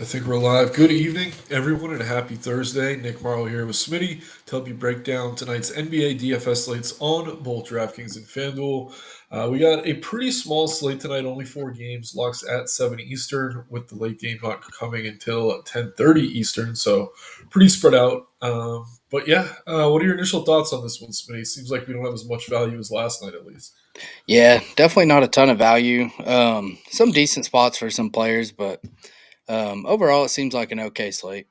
I think we're live. Good evening, everyone, and a happy Thursday. Nick Marro here with Smitty to help you break down tonight's NBA DFS slates on both DraftKings and FanDuel. We got a pretty small slate tonight, only 4 games, locks at 7 Eastern, with the late game not coming until 10:30 Eastern, so pretty spread out. But yeah, what are your initial thoughts on this one, Smitty? Seems like we don't have as much value as last night, at least. Yeah, definitely not a ton of value. Some decent spots for some players, but overall, it seems like an okay slate.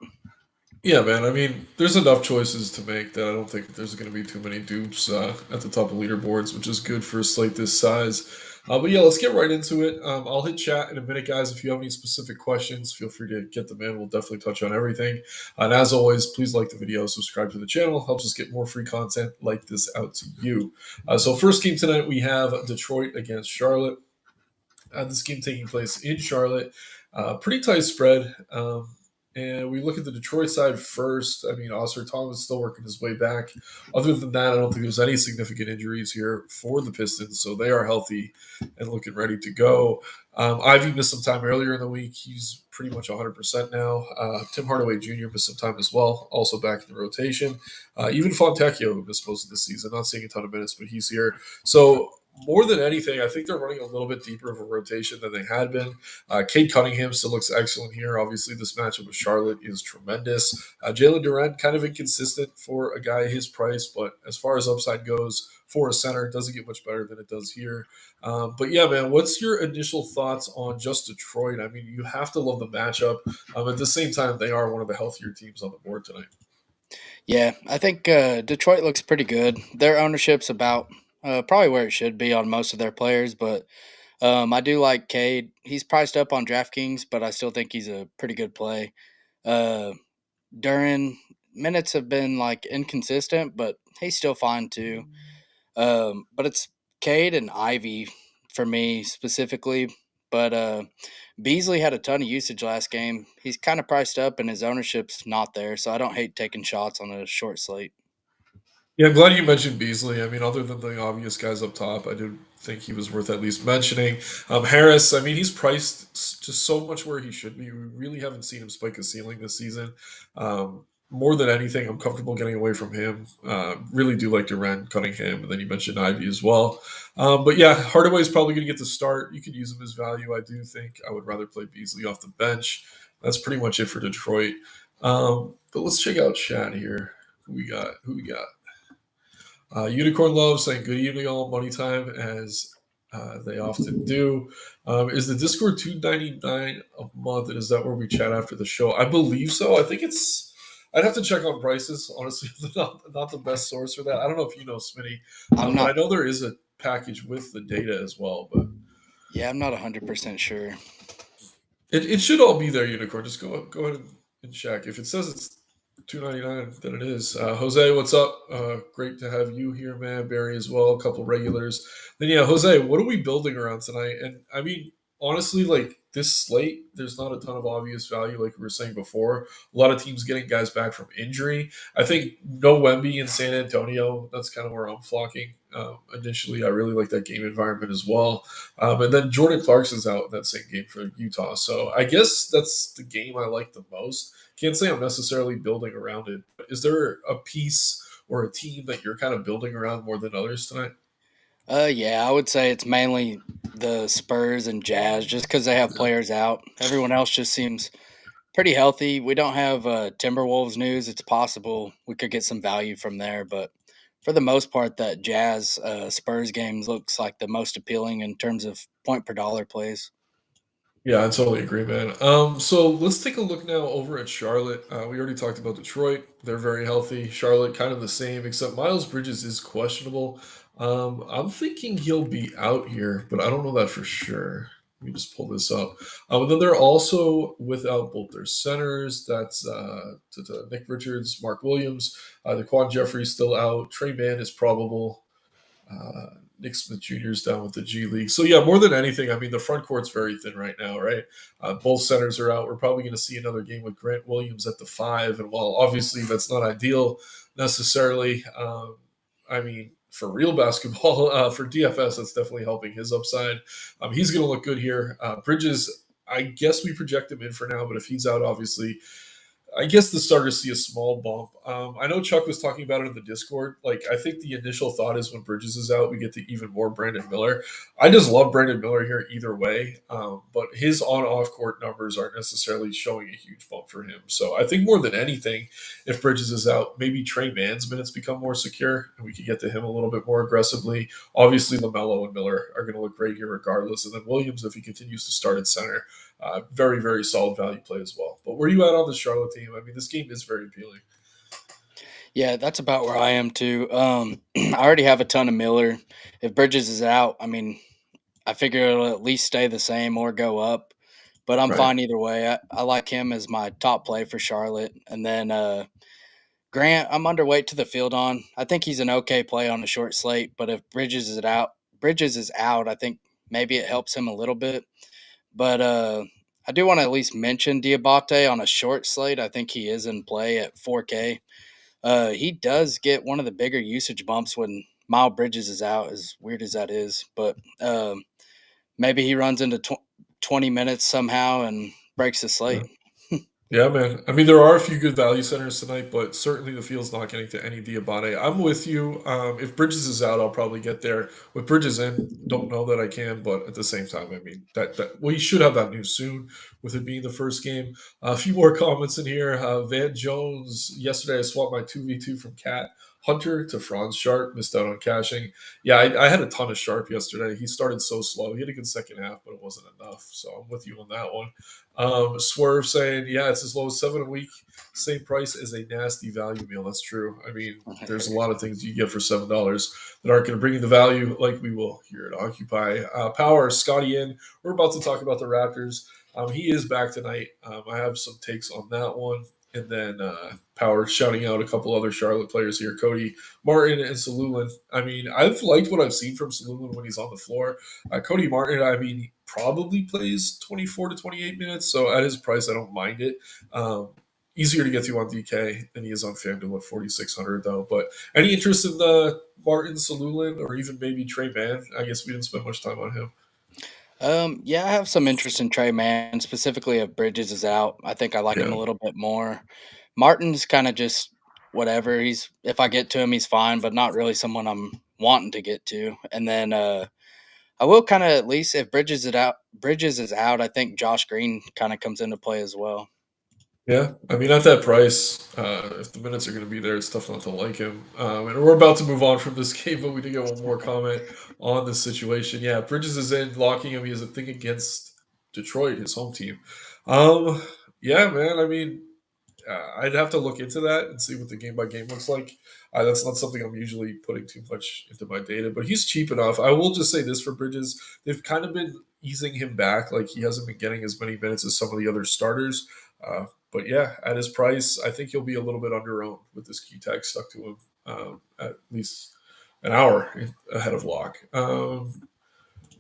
Yeah, man. I mean, there's enough choices to make that I don't think there's going to be too many dupes at the top of leaderboards, which is good for a slate this size. But yeah, let's get right into it. I'll hit chat in a minute, guys. If you have any specific questions, feel free to get them in. We'll definitely touch on everything. And as always, please like the video, subscribe to the channel. Helps us get more free content like this out to you. So first game tonight, we have Detroit against Charlotte. This game taking place in Charlotte. Pretty tight spread. And we look at the Detroit side first. I mean, Oscar Thomas still working his way back. Other than that, I don't think there's any significant injuries here for the Pistons, so they are healthy and looking ready to go. Ivy missed some time earlier in the week. He's pretty much 100% now. Tim Hardaway Jr. missed some time as well, also back in the rotation. Even Fontecchio, who missed most of the season, not seeing a ton of minutes, but he's here. So more than anything, I think they're running a little bit deeper of a rotation than they had been. Cade Cunningham still looks excellent here. Obviously, this matchup with Charlotte is tremendous. Jalen Duren, kind of inconsistent for a guy his price, but as far as upside goes for a center, it doesn't get much better than it does here. But yeah, man, what's your initial thoughts on just Detroit? I mean, you have to love the matchup. At the same time, they are one of the healthier teams on the board tonight. Yeah, I think Detroit looks pretty good. Their ownership's about probably where it should be on most of their players, but I do like Cade. He's priced up on DraftKings, but I still think he's a pretty good play. Uh, Duran minutes have been like inconsistent, but he's still fine too. But it's Cade and Ivy for me specifically. But Beasley had a ton of usage last game. He's kind of priced up and his ownership's not there, so I don't hate taking shots on a short slate. Yeah, I'm glad you mentioned Beasley. I mean, other than the obvious guys up top, I do think he was worth at least mentioning. Harris, I mean, he's priced just so much where he should be. We really haven't seen him spike a ceiling this season. More than anything, I'm comfortable getting away from him. Really do like Durant, Cunningham, and then you mentioned Ivy as well. But yeah, Hardaway's probably going to get the start. You could use him as value. I do think I would rather play Beasley off the bench. That's pretty much it for Detroit. But let's check out chat here. Who we got? Who we got? Unicorn Love saying good evening all money time as they often do. Is the Discord $2.99 a month, and is that where we chat after the show? I believe so. I think it's. I'd have to check on prices. Honestly, not the best source for that. I don't know if you know Smitty, I'm but I not. know there is a package with the data as well. But Yeah, I'm not 100% sure. it should all be there. Unicorn. Just go ahead and check. If it says it's $2.99, then it is. Jose, what's up? Great to have you here, man. Barry as well, a couple regulars. Then yeah, Jose, what are we building around tonight? And I mean, honestly, like this slate, there's not a ton of obvious value, like we were saying before. A lot of teams getting guys back from injury. I think no Wemby in San Antonio. That's kind of where I'm flocking. Initially, I really like that game environment as well. And then Jordan Clarkson's out in that same game for Utah. So I guess that's the game I like the most. Can't say I'm necessarily building around it. Is there a piece or a team that you're kind of building around more than others tonight? Yeah, I would say it's mainly the Spurs and Jazz just because they have players out. Everyone else just seems pretty healthy. We don't have Timberwolves news. It's possible we could get some value from there, but for the most part, that Jazz Spurs game looks like the most appealing in terms of point per dollar plays. Yeah, I totally agree, man. So let's take a look now over at Charlotte. We already talked about Detroit. They're very healthy. Charlotte, kind of the same, except Miles Bridges is questionable. I'm thinking he'll be out here, but I don't know that for sure. Let me just pull this up. And then they're also without both their centers. That's Nick Richards, Mark Williams. The Quan Jeffrey's still out. Trey Mann is probable. Uh, Nick Smith Jr. is down with the G League. So yeah, more than anything, I mean the front court's very thin right now, right? Both centers are out. We're probably going to see another game with Grant Williams at the 5, and while obviously that's not ideal necessarily, I mean for real basketball, for DFS, that's definitely helping his upside. He's going to look good here. Bridges. I guess we project him in for now, but if he's out, obviously I guess the starters see a small bump. I know Chuck was talking about it in the Discord. Like, I think the initial thought is when Bridges is out, we get to even more Brandon Miller. I just love Brandon Miller here either way, but his on-off court numbers aren't necessarily showing a huge bump for him. So I think more than anything, if Bridges is out, maybe Trey Mann's minutes become more secure, and we can get to him a little bit more aggressively. Obviously, LaMelo and Miller are going to look great here regardless, and then Williams, if he continues to start at center, very, very solid value play as well. But where are you at on the Charlotte team? I mean, this game is very appealing. Yeah, that's about where I am too. I already have a ton of Miller. If Bridges is out, I mean, I figure it'll at least stay the same or go up. But I'm Right. fine either way. I like him as my top play for Charlotte. And then Grant, I'm underweight to the field on. I think he's an okay play on a short slate, but if Bridges is out, I think maybe it helps him a little bit. But I do want to at least mention Diabate on a short slate. I think he is in play at 4K. He does get one of the bigger usage bumps when Miles Bridges is out, as weird as that is. But maybe he runs into 20 minutes somehow and breaks the Yeah. slate. Yeah, man. I mean, there are a few good value centers tonight, but certainly the field's not getting to any Diabate. I'm with you. If Bridges is out, I'll probably get there. With Bridges in, don't know that I can, but at the same time, I mean, that we should have that news soon with it being the first game. A few more comments in here. Van Jones, yesterday I swapped my 2v2 from Cat Hunter to Franz Sharp, missed out on cashing. Yeah, I had a ton of Sharp yesterday. He started so slow. He had a good second half, but it wasn't enough. So I'm with you on that one. Swerve saying, yeah, it's as low as 7 a week. Same price as a nasty value meal. That's true. I mean, there's a lot of things you get for $7 that aren't going to bring you the value like we will here at Occupy. Power, Scotty in. We're about to talk about the Raptors. He is back tonight. I have some takes on that one. And then Power shouting out a couple other Charlotte players here, Cody Martin and Salulin. I mean, I've liked what I've seen from Salulin when he's on the floor. Cody Martin, I mean, he probably plays 24 to 28 minutes. So at his price, I don't mind it. Um, Easier to get to on DK than he is on FanDuel at 4,600, though. But any interest in the Martin Salulin or even maybe Trey Mann? I guess we didn't spend much time on him. Yeah, I have some interest in Trey Mann, specifically if Bridges is out. I think I like him Yeah. a little bit more. Martin's kind of just whatever. He's if I get to him, he's fine, but not really someone I'm wanting to get to. And then I will kind of at least if Bridges is out, I think Josh Green kind of comes into play as well. Yeah, I mean, at that price, if the minutes are going to be there, it's tough not to like him. And we're about to move on from this game, but we did get one more comment on this situation. Yeah, Bridges is in, locking him. He has a thing against Detroit, his home team. Um, yeah, man. I mean, I'd have to look into that and see what the game by game looks like. That's not something I'm usually putting too much into my data, but he's cheap enough. I will just say this for Bridges: they've kind of been easing him back. Like he hasn't been getting as many minutes as some of the other starters. But yeah, at his price, I think he'll be a little bit underowned with this key tag stuck to him at least an hour ahead of lock.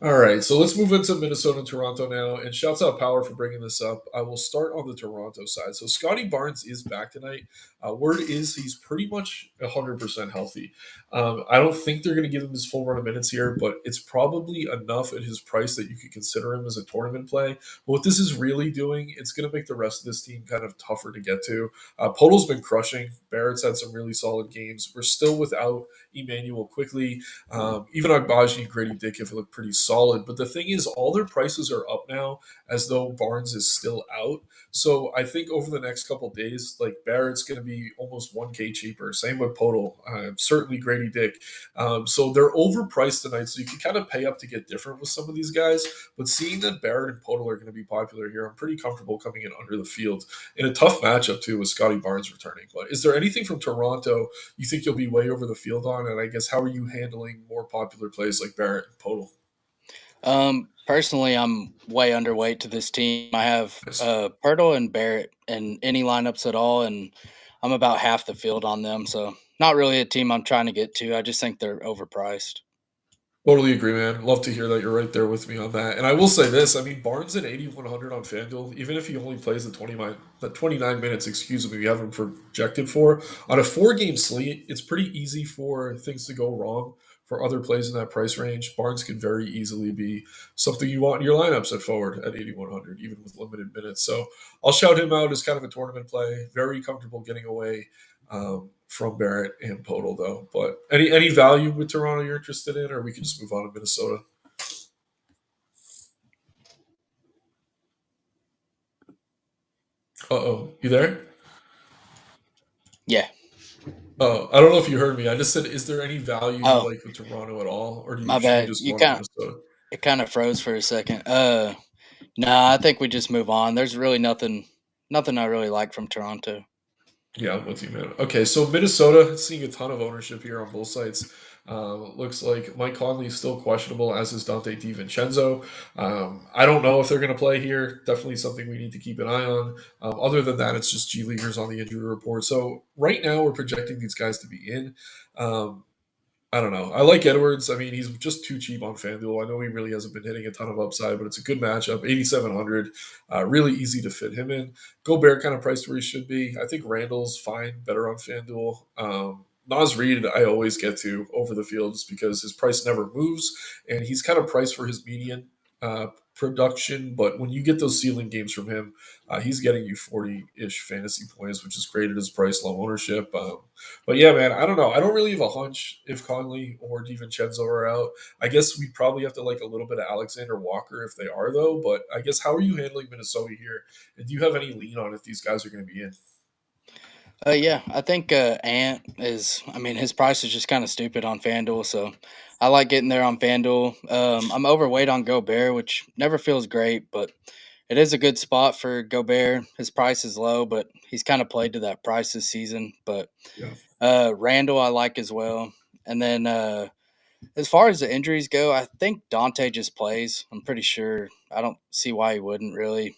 All right, so let's move into Minnesota and Toronto now. And shouts out Power for bringing this up. I will start on the Toronto side. So Scotty Barnes is back tonight. Word is he's pretty much 100% healthy. I don't think they're going to give him his full run of minutes here, but it's probably enough at his price that you could consider him as a tournament play. But what this is really doing, it's going to make the rest of this team kind of tougher to get to. Podol's been crushing. Barrett's had some really solid games. We're still without Emmanuel quickly. Even Agbaji and Grady Dick have looked pretty solid. But the thing is, all their prices are up now as though Barnes is still out. So I think over the next couple of days, like Barrett's going to be almost 1K cheaper. Same with Podol. Certainly Grady Dick. So they're overpriced tonight. So you can kind of pay up to get different with some of these guys. But seeing that Barrett and Podol are going to be popular here, I'm pretty comfortable coming in under the field in a tough matchup too with Scotty Barnes returning. But is there anything from Toronto you think you'll be way over the field on? And I guess how are you handling more popular plays like Barrett and Podol? Personally, I'm way underweight to this team. I have Nice. Pirtle and Barrett in any lineups at all, and I'm about half the field on them. So not really a team I'm trying to get to. I just think they're overpriced. Totally agree, man. Love to hear that you're right there with me on that. And I will say this: I mean, Barnes at 8,100 on FanDuel, even if he only plays the 29 minutes, excuse me, we have him projected for on a 4 game slate. It's pretty easy for things to go wrong for other plays in that price range, Barnes could very easily be something you want in your lineups at forward at 8,100, even with limited minutes. So I'll shout him out as kind of a tournament play. Very comfortable getting away from Barrett and Podol, though. But any value with Toronto you're interested in, or we can just move on to Minnesota? Uh-oh, you there? Yeah. Oh, I don't know if you heard me. I just said, is there any value you Oh, like with Toronto at all, or my should we bad. just go on to Minnesota? It kind of froze for a second. Nah, I think we just move on. There's really nothing I really like from Toronto. Yeah, I'm with you, man. Okay, so Minnesota seeing a ton of ownership here on both sides. Looks like Mike Conley is still questionable, as is Dante DiVincenzo. I don't know if they're going to play here. Definitely something we need to keep an eye on. Other than that, it's just G Leaguers on the injury report. So right now, we're projecting these guys to be in. Um, I don't know. I like Edwards. I mean, he's just too cheap on FanDuel. I know he really hasn't been hitting a ton of upside, but it's a good matchup. 8,700, really easy to fit him in. Gobert kind of priced where he should be. I think Randall's fine, better on FanDuel. Nas Reed, I always get to over the field just because his price never moves, and he's kind of priced for his median production. But when you get those ceiling games from him, he's getting you 40-ish fantasy points, which is great at his price, low ownership. But yeah, man, I don't know. I don't really have a hunch if Conley or DiVincenzo are out. I guess we probably have to like a little bit of Alexander Walker if they are, though. But I guess how are you handling Minnesota here? And do you have any lean on if these guys are going to be in? Yeah, I think Ant is. I mean, his price is just kind of stupid on FanDuel, so I like getting there on FanDuel. I'm overweight on Gobert, which never feels great, but it is a good spot for Gobert. His price is low, but he's kind of played to that price this season. But Yeah. Randall, I like as well. And then as far as the injuries go, I think Dante just plays. I'm pretty sure. I don't see why he wouldn't really.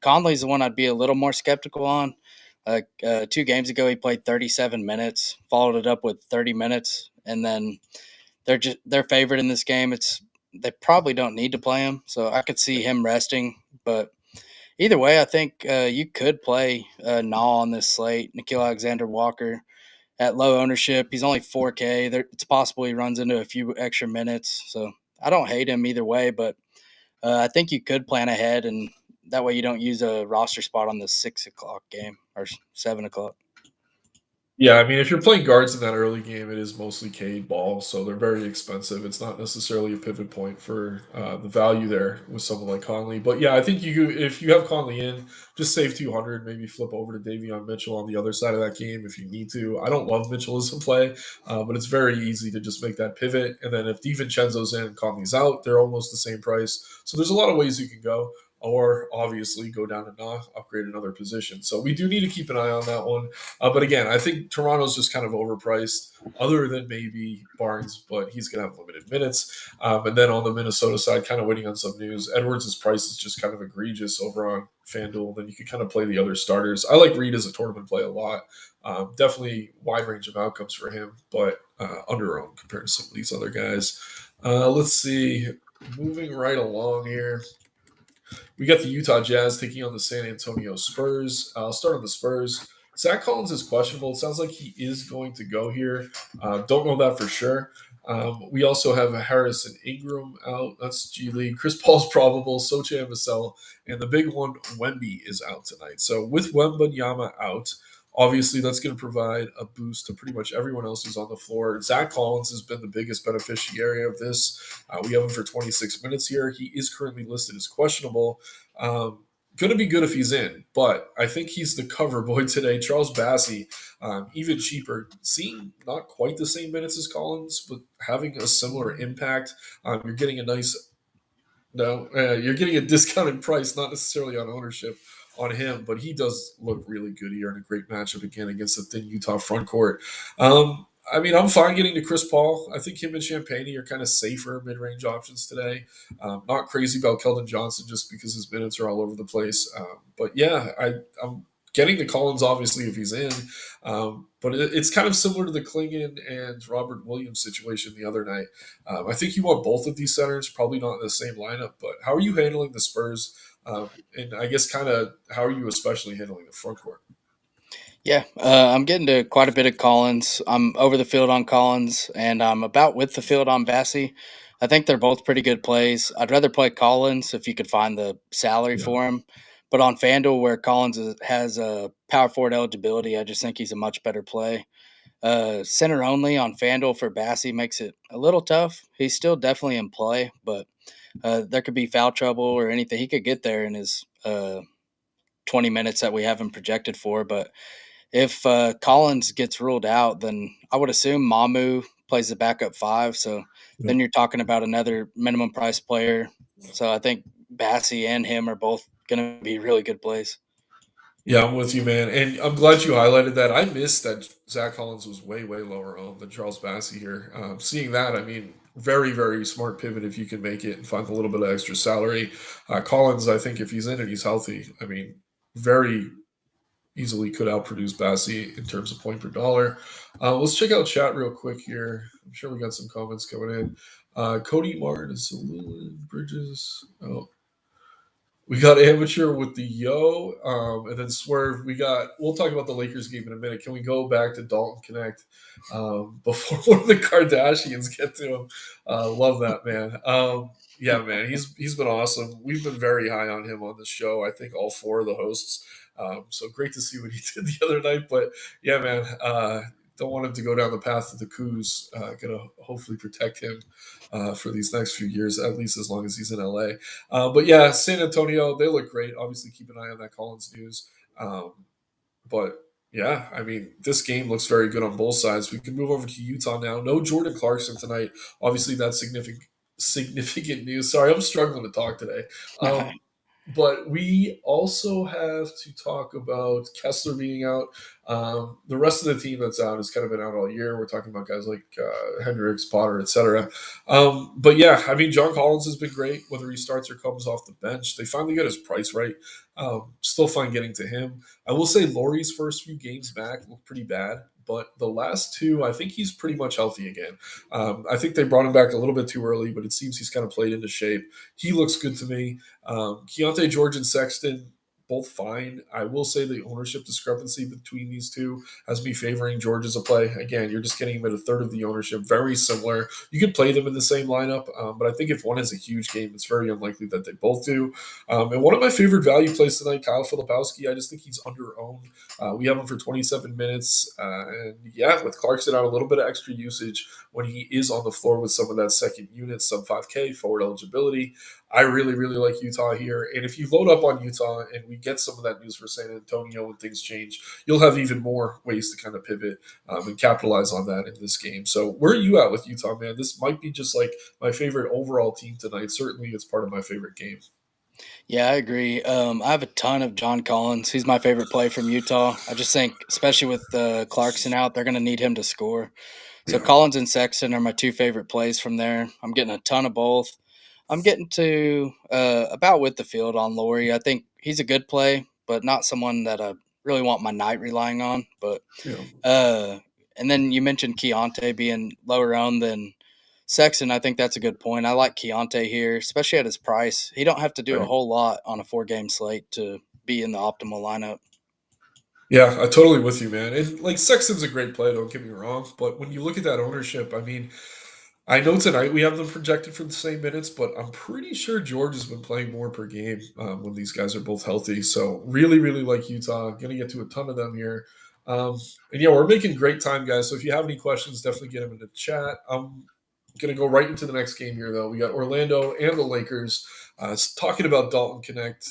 Conley's the one I'd be a little more skeptical on. 2 games ago, he played 37 minutes, followed it up with 30 minutes, and then they're favored in this game. They probably don't need to play him, so I could see him resting. But either way, I think you could play Naw on this slate, Nikhil Alexander Walker at low ownership. He's only 4K. It's possible he runs into a few extra minutes. So I don't hate him either way, but I think you could plan ahead, and that way you don't use a roster spot on the 6 o'clock game or 7 o'clock. Yeah, I mean, if you're playing guards in that early game, it is mostly Cade ball, so they're very expensive. It's not necessarily a pivot point for the value there with someone like Conley. But yeah, I think if you have Conley in, just save 200, maybe flip over to Davion Mitchell on the other side of that game if you need to. I don't love Mitchell as a play, but it's very easy to just make that pivot. And then if DiVincenzo's in, Conley's out, they're almost the same price. So there's a lot of ways you can go. Or obviously go down to Nah, upgrade another position. So we do need to keep an eye on that one. But again, I think Toronto's just kind of overpriced, other than maybe Barnes, but he's going to have limited minutes. And then on the Minnesota side, kind of waiting on some news. Edwards' price is just kind of egregious over on FanDuel. Then you can kind of play the other starters. I like Reed as a tournament play a lot. Definitely wide range of outcomes for him, but underowned compared to some of these other guys. Let's see. Moving right along here. We got the Utah Jazz taking on the San Antonio Spurs. I'll start on the Spurs. Zach Collins is questionable. It sounds like he is going to go here. Don't know that for sure. We also have Harrison Ingram out. That's G League. Chris Paul's probable. Soche and Vassell. And the big one, Wemby, is out tonight. So with Wembanyama out, obviously that's going to provide a boost to pretty much everyone else who's on the floor. Zach Collins has been the biggest beneficiary of this. We have him for 26 minutes here. He is currently listed as questionable. Going to be good if he's in, but I think he's the cover boy today. Charles Bassey, even cheaper, seeing not quite the same minutes as Collins, but having a similar impact. You're getting a nice no, you're getting a discounted price, not necessarily on ownership on him, but he does look really good here in a great matchup again against the thin Utah front court. I mean, I'm fine getting to Chris Paul. I think him and Champagne are kind of safer mid-range options today. Not crazy about Keldon Johnson just because his minutes are all over the place. But yeah, I'm getting the Collins obviously if he's in. But it's kind of similar to the Klingon and Robert Williams situation the other night. I think you want both of these centers, probably not in the same lineup. But how are you handling the Spurs? And I guess kind of how are you especially handling the front court? Yeah, I'm getting to quite a bit of Collins. I'm over the field on Collins, and I'm about with the field on Bassie. I think they're both pretty good plays. I'd rather play Collins if you could find the salary Yeah. for him. But on FanDuel, where has a power forward eligibility, I just think he's a much better play. Center only on FanDuel for Bassie makes it a little tough. He's still definitely in play, but there could be foul trouble or anything. He could get there in his 20 minutes that we have him projected for, but if Collins gets ruled out, then I would assume Mamu plays the backup five. So Yeah. then you're talking about another minimum price player. So I think Bassie and him are both going to be really good plays. Yeah, I'm with you, man. And I'm glad you highlighted that. I missed that Zach Collins was way, way lower owned than Charles Bassey here. Seeing that, I mean, very, very smart pivot if you can make it and find a little bit of extra salary. Collins, I think if he's in and he's healthy, I mean, very easily could outproduce Bassey in terms of point per dollar. Let's check out chat real quick here. I'm sure we got some comments coming in. Cody Martin, Bridges. Oh, we got amateur with the and then swerve. We'll talk about the Lakers game in a minute. Can we go back to Dalton Connect before one of the Kardashians get to him? Love that man. Yeah, man, he's been awesome. We've been very high on him on the show. I think all four of the hosts. So great to see what he did the other night. But yeah, man, don't want him to go down the path of the coups. Gonna hopefully protect him for these next few years, at least as long as he's in LA. But yeah, San Antonio, they look great. Obviously, keep an eye on that Collins news. But yeah, I mean, this game looks very good on both sides. We can move over to Utah now. No Jordan Clarkson tonight. Obviously, that's significant news. Sorry, I'm struggling to talk today. Um, but we also have to talk about Kessler being out. The rest of the team that's out has kind of been out all year. We're talking about guys like Hendricks, Potter, etc. But yeah, I mean, John Collins has been great, whether he starts or comes off the bench. They finally got his price right. Still fine getting to him. I will say Laurie's first few games back looked pretty bad, but the last two, I think he's pretty much healthy again. I think they brought him back a little bit too early, but it seems he's kind of played into shape. He looks good to me. Keontae George and Sexton, both fine. I will say the ownership discrepancy between these two has me favoring George as a play. Again, you're just getting him at a third of the ownership. Very similar. You could play them in the same lineup, but I think if one has a huge game, it's very unlikely that they both do. And one of my favorite value plays tonight, Kyle Filipowski. I just think he's under owned. We have him for 27 minutes. And yeah, with Clarkson out, a little bit of extra usage when he is on the floor with some of that second unit, sub 5K, forward eligibility. I really, really like Utah here. And if you load up on Utah and we get some of that news for San Antonio when things change, you'll have even more ways to kind of pivot and capitalize on that in this game. So where are you at with Utah, man? This might be just like my favorite overall team tonight. Certainly it's part of my favorite game. Yeah, I agree. I have a ton of John Collins. He's my favorite play from Utah. I just think, especially with Clarkson out, they're going to need him to score. So Yeah. Collins and Sexton are my two favorite plays from there. I'm getting a ton of both. I'm getting to about with the field on Laurie. I think he's a good play, but not someone that I really want my night relying on. But Yeah. uh, and then you mentioned Keontae being lower owned than Sexton. I think that's a good point. I like Keontae here, especially at his price. He don't have to do a Right. whole lot on a 4 game slate to be in the optimal lineup. Yeah, I totally with you, man. And like Sexton's a great play, don't get me wrong. But when you look at that ownership, I mean, I know tonight we have them projected for the same minutes, but I'm pretty sure George has been playing more per game when these guys are both healthy. So really, really like Utah. Going to get to a ton of them here. And yeah, we're making great time, guys. So if you have any questions, definitely get them in the chat. I'm going to go right into the next game here, though. We got Orlando and the Lakers. Talking about Dalton Connect,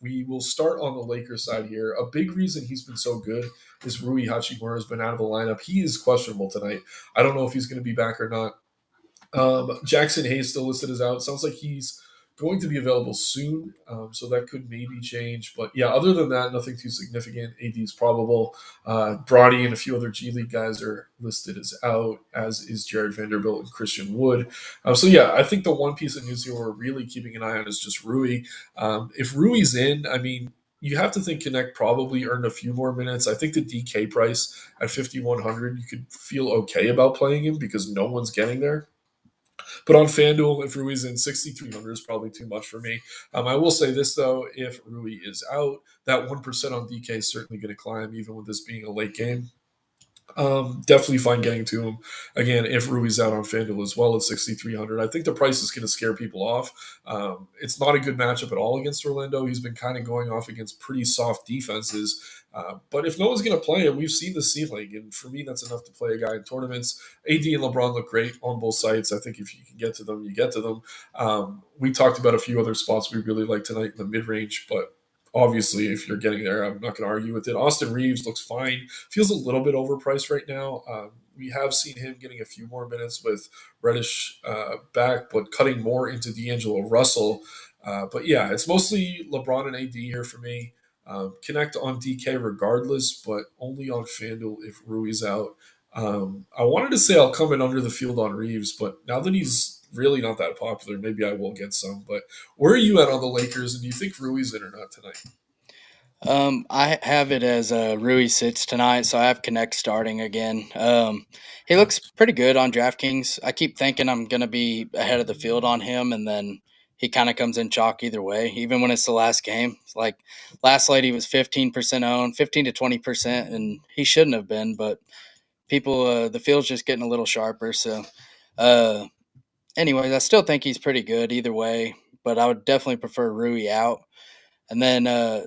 we will start on the Lakers side here. A big reason he's been so good is Rui Hachimura has been out of the lineup. He is questionable tonight. I don't know if he's going to be back or not. Jackson Hayes still listed as out. Sounds like he's going to be available soon, so that could maybe change. But yeah, other than that, nothing too significant. AD is probable. Broddy and a few other G League guys are listed as out, as is Jared Vanderbilt and Christian Wood. So yeah, I think the one piece of news here we're really keeping an eye on is just Rui. If Rui's in, I mean, you have to think Connect probably earned a few more minutes. I think the DK price at 5,100, you could feel okay about playing him because no one's getting there. But on FanDuel, if Rui's in, 6,300 is probably too much for me. I will say this, though, if Rui is out, that 1% on DK is certainly going to climb, even with this being a late game. Definitely fine getting to him again if Rui's out on FanDuel as well at 6,300. I think the price is going to scare people off. It's not a good matchup at all against Orlando. He's been kind of going off against pretty soft defenses. But if no one's going to play him, we've seen the ceiling, and for me, that's enough to play a guy in tournaments. AD and LeBron look great on both sides. I think if you can get to them, you get to them. We talked about a few other spots we really like tonight in the mid range, but obviously, if you're getting there, I'm not going to argue with it. Austin Reeves looks fine. Feels a little bit overpriced right now. We have seen him getting a few more minutes with Reddish back, but cutting more into D'Angelo Russell. But yeah, it's mostly LeBron and AD here for me. Connect on DK regardless, but only on FanDuel if Rui's out. I wanted to say I'll come in under the field on Reeves, but now that he's really not that popular, maybe I will get some. But where are you at on the Lakers, and do you think Rui's in or not tonight? I have it as Rui sits tonight, so I have Connect starting again. He looks pretty good on DraftKings. I keep thinking I'm going to be ahead of the field on him, and then he kind of comes in chalk either way, even when it's the last game. It's like last night he was 15% owned, 15 to 20%, and he shouldn't have been, but people, the field's just getting a little sharper. So, uh, anyways, I still think he's pretty good either way, but I would definitely prefer Rui out. And then,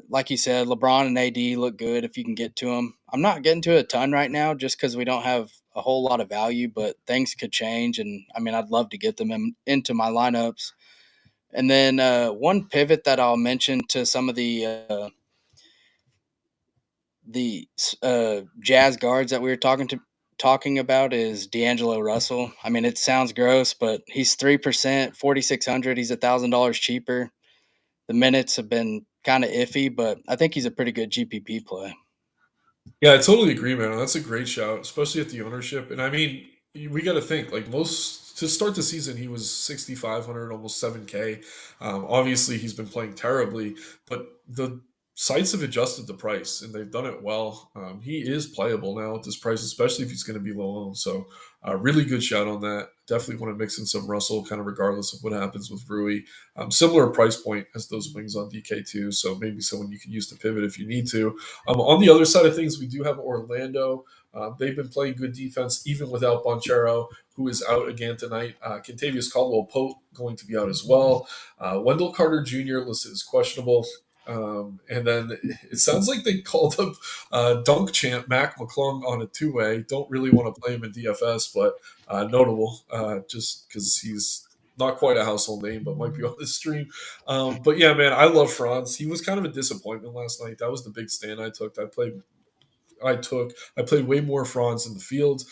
like you said, LeBron and AD look good if you can get to them. I'm not getting to a ton right now just because we don't have a whole lot of value, but things could change. And I mean, I'd love to get them into my lineups. And then one pivot that I'll mention to some of the Jazz guards that we were talking about is D'Angelo Russell. I mean, it sounds gross, but he's 3%, 4,600. He's $1,000 cheaper. The minutes have been kind of iffy, but I think he's a pretty good GPP play. Yeah, I totally agree, man. That's a great shout, especially at the ownership. And I mean, we got to think like most to start the season, he was 6,500, almost 7K. Obviously, he's been playing terribly, but the sites have adjusted the price and they've done it well. He is playable now at this price, especially if he's going to be low owned. So, really good shout on that. Definitely want to mix in some Russell, kind of regardless of what happens with Rui. Similar price point as those wings on DK2, so maybe someone you can use to pivot if you need to. On the other side of things, we do have Orlando. They've been playing good defense even without Bonchero, who is out again tonight. Kentavious Caldwell Pope going to be out as well. Wendell Carter Jr. listed as questionable. And then it sounds like they called up dunk champ Mac McClung on a two-way. Don't really want to play him in DFS, but notable just because he's not quite a household name, but might be on this stream. But yeah, man, I love Franz. He was kind of a disappointment last night. That was the big stand I took. I played way more Franz in the field.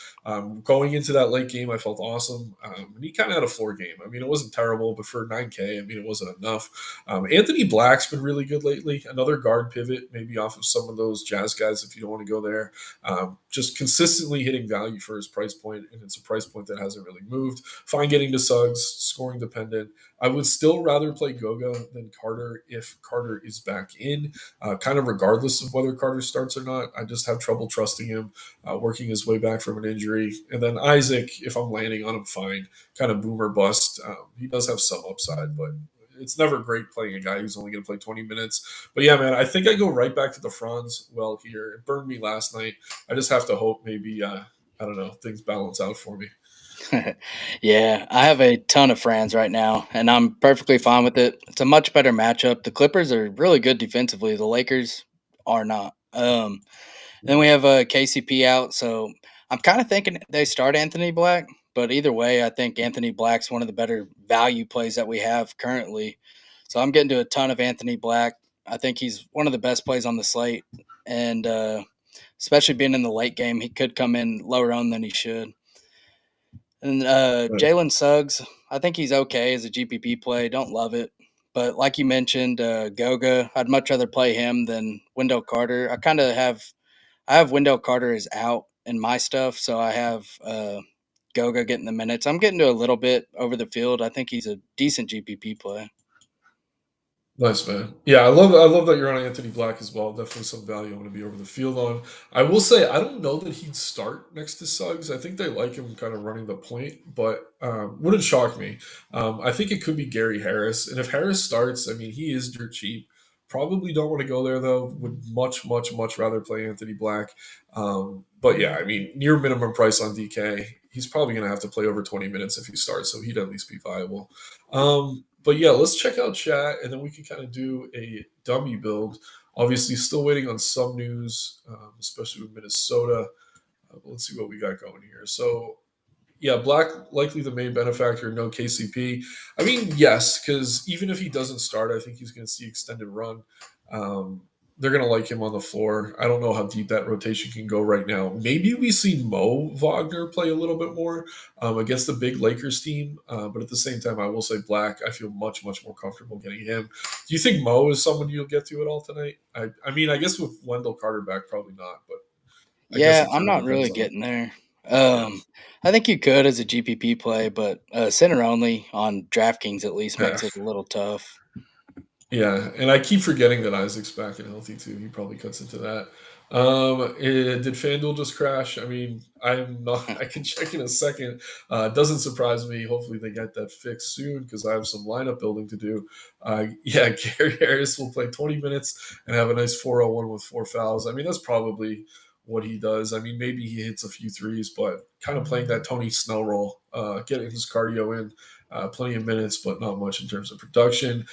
Going into that late game, I felt awesome. And he kind of had a floor game. I mean, it wasn't terrible, but for 9K, I mean, it wasn't enough. Anthony Black's been really good lately. Another guard pivot, maybe off of some of those Jazz guys if you don't want to go there. Just consistently hitting value for his price point, and it's a price point that hasn't really moved. Fine getting to Suggs, scoring dependent. I would still rather play Goga than Carter if Carter is back in, kind of regardless of whether Carter starts or not. I just have trouble trusting him, working his way back from an injury. And then Isaac, if I'm landing on him, fine. Kind of boomer bust. He does have some upside, but it's never great playing a guy who's only going to play 20 minutes. But yeah, man, I think I go right back to the Franz well here. It burned me last night. I just have to hope maybe, I don't know, things balance out for me. Yeah, I have a ton of Franz right now, and I'm perfectly fine with it. It's a much better matchup. The Clippers are really good defensively. The Lakers are not. Then we have KCP out, so I'm kind of thinking they start Anthony Black. But either way, I think Anthony Black's one of the better value plays that we have currently. So I'm getting to a ton of Anthony Black. I think he's one of the best plays on the slate, and especially being in the late game, he could come in lower owned than he should. And Jalen Suggs, I think he's okay as a GPP play. Don't love it. But like you mentioned, Goga, I'd much rather play him than Wendell Carter. I have Wendell Carter is out in my stuff, so I have Goga getting the minutes. I'm getting to a little bit over the field. I think he's a decent GPP play. Nice, man. Yeah, I love that you're on Anthony Black as well. Definitely some value I'm going to be over the field on. I will say I don't know that he'd start next to Suggs. I think they like him kind of running the point, but wouldn't shock me. I think it could be Gary Harris, and if Harris starts, I mean he is dirt cheap. Probably don't want to go there though. Would much rather play Anthony Black. But yeah, I mean near minimum price on DK. He's probably going to have to play over 20 minutes if he starts, so he'd at least be viable. But yeah, let's check out chat, and then we can kind of do a dummy build. Obviously, still waiting on some news, especially with Minnesota. But let's see what we got going here. So yeah, Black likely the main benefactor, no KCP. I mean, yes, because even if he doesn't start, I think he's going to see extended run. Um, they're going to like him on the floor. I don't know how deep that rotation can go right now. Maybe we see Mo Wagner play a little bit more against the big Lakers team, but at the same time, I will say Black. I feel much more comfortable getting him. Do you think Mo is someone you'll get to at all tonight? I mean, I guess with Wendell Carter back, probably not, but I guess Yeah, it I'm kind of not really depends on. getting there. Yeah. I think you could as a GPP play, but center only on DraftKings at least Yeah. makes it a little tough. Yeah, and I keep forgetting that Isaac's back and healthy too. He probably cuts into that. Did FanDuel just crash? I mean, I'm not. I can check in a second. It doesn't surprise me. Hopefully, they get that fixed soon because I have some lineup building to do. Yeah, Gary Harris will play 20 minutes and have a nice 401 with 4 fouls. I mean, that's probably what he does. I mean, maybe he hits a few threes, but kind of playing that Tony Snell role, getting his cardio in, plenty of minutes, but not much in terms of production.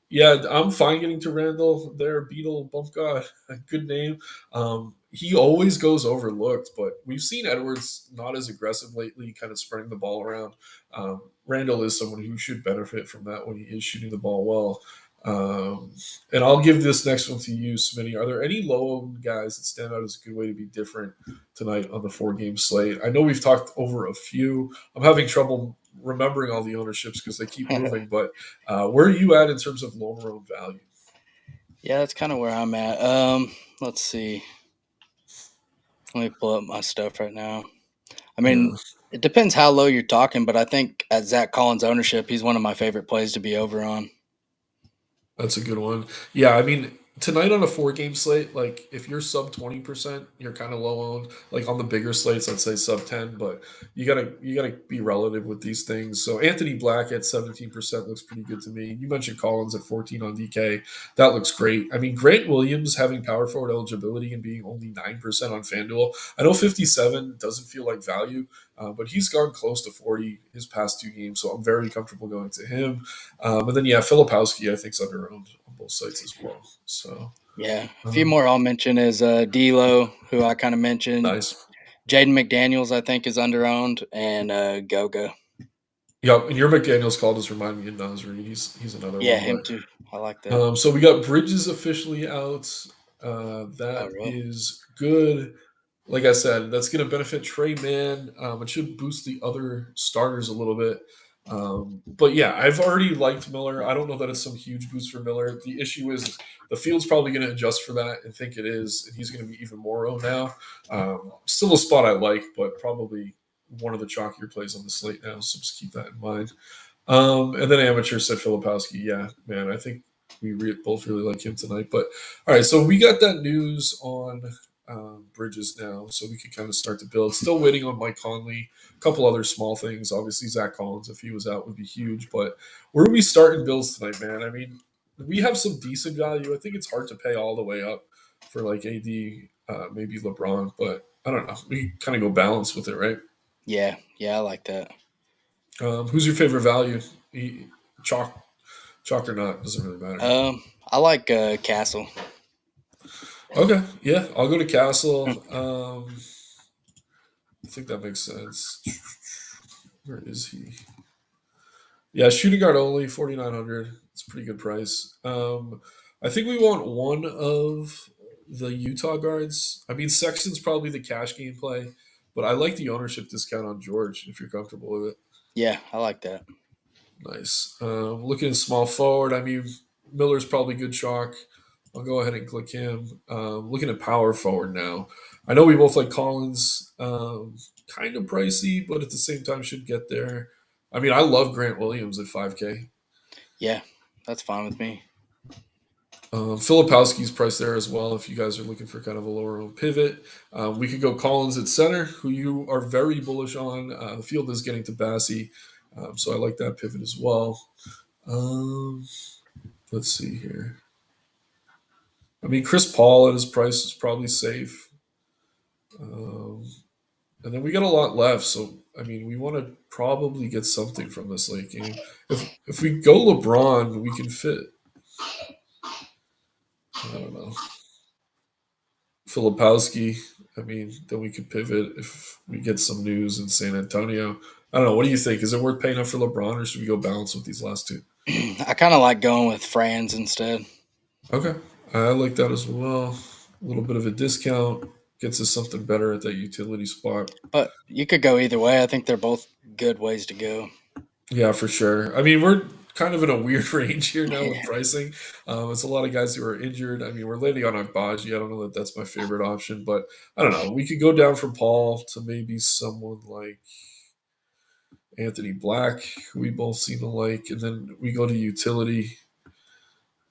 Yeah, I'm fine getting to Randall there. Beetle Bump God, a good name. He always goes overlooked, but we've seen Edwards not as aggressive lately, kind of spreading the ball around. Randall is someone who should benefit from that when he is shooting the ball well. And I'll give this next one to you, Smitty. Are there any low-owned guys that stand out as a good way to be different tonight on the four-game slate? I know we've talked over a few. I'm having trouble remembering all the ownerships because they keep moving, but where are you at in terms of lower owned value? Yeah, that's kind of where I'm at. Let's see. Let me pull up my stuff right now. I Yeah. mean, it depends how low you're talking, but I think at Zach Collins' ownership, he's one of my favorite plays to be over on. That's a good one. Yeah, I mean, tonight on a four-game slate, like if you're sub 20%, you're kind of low owned. Like on the bigger slates, I'd say sub 10, but you gotta be relative with these things. So Anthony Black at 17% looks pretty good to me. You mentioned Collins at 14 on DK. That looks great. I mean, Grant Williams having power forward eligibility and being only 9% on FanDuel. I know 57 doesn't feel like value, but he's gone close to 40 his past two games, so I'm very comfortable going to him. And then yeah, Filipowski I think is under owned on both sites as well. So Yeah, a few um, more I'll mention is D'Lo, who I kind of mentioned. nice. Jaden McDaniels, I think, is underowned, and Goga. Yeah, and your McDaniel's call does remind me of Nasri. He's another Yeah, one, him but too. I like that. so we got Bridges officially out. Oh, That really? is good. Like I said, that's going to benefit Trey Man. It should boost the other starters a little bit. But yeah, I've already liked Miller. I don't know that it's some huge boost for Miller. The issue is the field's probably going to adjust for that and think it is, and he's going to be even more owned now. Still a spot I like, but probably one of the chalkier plays on the slate now. So just keep that in mind. And then amateur said Filipowski. Yeah, man, I think both really like him tonight. But all right, so we got that news on Bridges now, so we can kind of start to build. Still waiting on Mike Conley. A couple other small things. Obviously, Zach Collins, if he was out, would be huge. But where are we starting builds tonight, man? I mean, we have some decent value. I think it's hard to pay all the way up for like AD, maybe LeBron, but I don't know. We kind of go balance with it, right? Yeah, yeah, I like that. Who's your favorite value? Chalk, chalk or not doesn't really matter. I like Castle. Okay, yeah, I'll go to Hmm. Castle. I think that makes sense. Where is he? Yeah, shooting guard only, 4,900. It's a pretty good price. I think we want one of the Utah guards. I mean, Sexton's probably the cash game play, but I like the ownership discount on George if you're comfortable with it. Yeah, I like that. Nice. Looking at small forward, I mean, Miller's probably good chalk. I'll go ahead and click him. Looking at power forward now. I know we both like Collins. Kind of pricey, but at the same time should get there. I mean, I love Grant Williams at 5K. Yeah, that's fine with me. Filipowski's priced there as well. If you guys are looking for kind of a lower owned pivot, we could go Collins at center, who you are very bullish on. The field is getting to Bassie, so I like that pivot as well. Um, let's see here. I mean, Chris Paul at his price is probably safe. Um, and then we got a lot left, so I mean, we want to probably get something from this late game. If we go LeBron, we can fit. I don't know. Filipowski. I mean, then we could pivot if we get some news in San Antonio. I don't know. What do you think? Is it worth paying up for LeBron, or should we go balance with these last two? I kind of like going with Franz instead. Okay, I like that as well. A little bit of a discount gets us something better at that utility spot. But you could go either way. I think they're both good ways to go. Yeah, for sure. I mean, we're kind of in a weird range here now with Yeah. pricing. It's a lot of guys who are injured. I mean, we're landing on Agbaji. I don't know that that's my favorite option, but I don't know. We could go down from Paul to maybe someone like Anthony Black, who we both seem to like, and then we go to utility.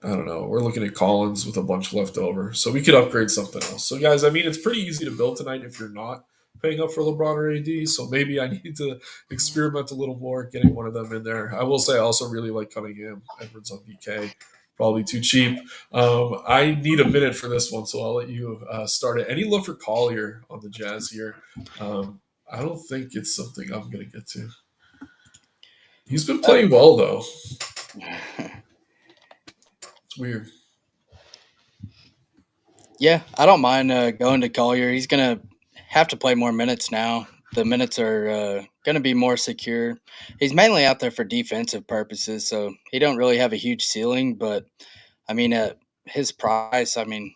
I don't know. We're looking at Collins with a bunch left over, so we could upgrade something else. So, guys, I mean, it's pretty easy to build tonight if you're not paying up for LeBron or AD. So maybe I need to experiment a little more, getting one of them in there. I will say I also really like Cunningham, Edwards on DK. Probably too cheap. I need a minute for this one, so I'll let you start it. Any love for Collier on the Jazz here? I don't think it's something I'm going to get to. He's been playing well, though. It's weird. Yeah, I don't mind going to Collier. He's going to have to play more minutes now. The minutes are going to be more secure. He's mainly out there for defensive purposes, so he don't really have a huge ceiling. But I mean, at his price, I mean,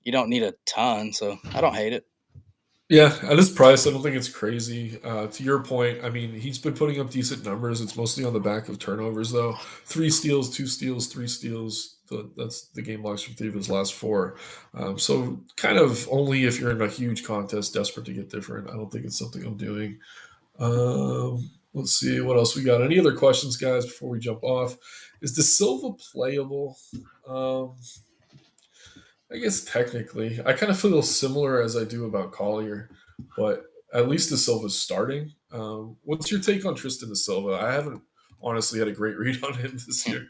you don't need a ton, so I don't hate it. Yeah, at his price, I don't think it's crazy. To your point, I mean, he's been putting up decent numbers. It's mostly on the back of turnovers, though. 3 steals, 2 steals, 3 steals. That's the game logs from 3 of his last 4. So, kind of only if you're in a huge contest, desperate to get different. I don't think it's something I'm doing. Let's see what else we got. Any other questions, guys, before we jump off? Is De Silva playable? Um, I guess technically, I kind of feel similar as I do about Collier, but at least De Silva's starting. What's your take on Tristan De Silva? I haven't honestly had a great read on him this year.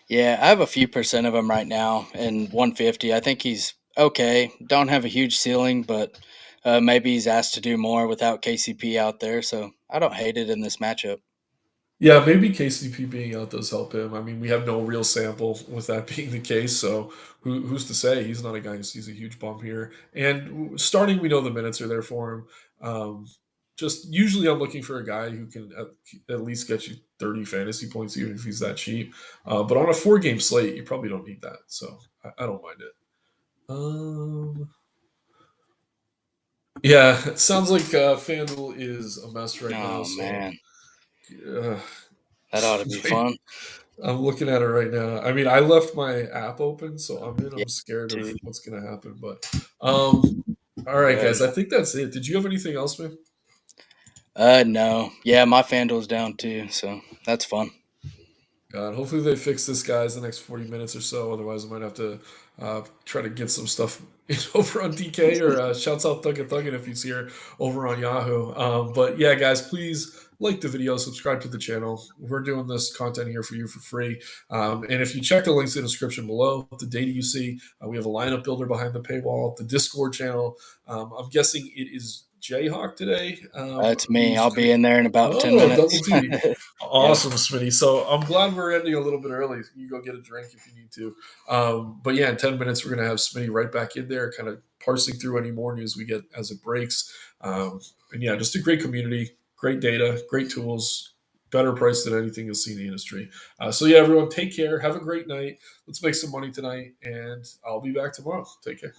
Yeah, I have a few percent of him right now in 150. I think he's okay. Don't have a huge ceiling, but maybe he's asked to do more without KCP out there. So I don't hate it in this matchup. Yeah, maybe KCP being out does help him. I mean, we have no real sample with that being the case, so who's to say he's not a guy who sees a huge bump here? And starting, we know the minutes are there for him. Just usually, I'm looking for a guy who can at least get you 30 fantasy points, even if he's that cheap. But on a 4 game slate, you probably don't need that, so I don't mind it. Yeah, it sounds like FanDuel is a mess right now. Oh So man, uh, that ought to be fun. I'm looking at it right now. I mean, I left my app open, so I'm in. Yeah, I'm scared of too. what's going to happen. But all right, Good. guys. I think that's it. Did you have anything else, man? No. Yeah, my FanDuel's down too, so that's fun. God, hopefully they fix this, guys, the next 40 minutes or so. Otherwise, I might have to try to get some stuff over on DK or shouts out Thugget Thuggin if he's here over on Yahoo. But yeah, guys, please like the video, subscribe to the channel. We're doing this content here for you for free. And if you check the links in the description below, the data you see, we have a lineup builder behind the paywall, the Discord channel. I'm guessing it is Jayhawk today. That's me. Who's I'll be in there in about 10 Oh, double minutes. T. Yep. Awesome, Smitty. So I'm glad we're ending a little bit early. You go get a drink if you need to. But yeah, in 10 minutes, we're going to have Smitty right back in there, kind of parsing through any more news we get as it breaks. And yeah, just a great community, great data, great tools, better price than anything you'll see in the industry. So yeah, everyone, take care. Have a great night. Let's make some money tonight, and I'll be back tomorrow. Take care.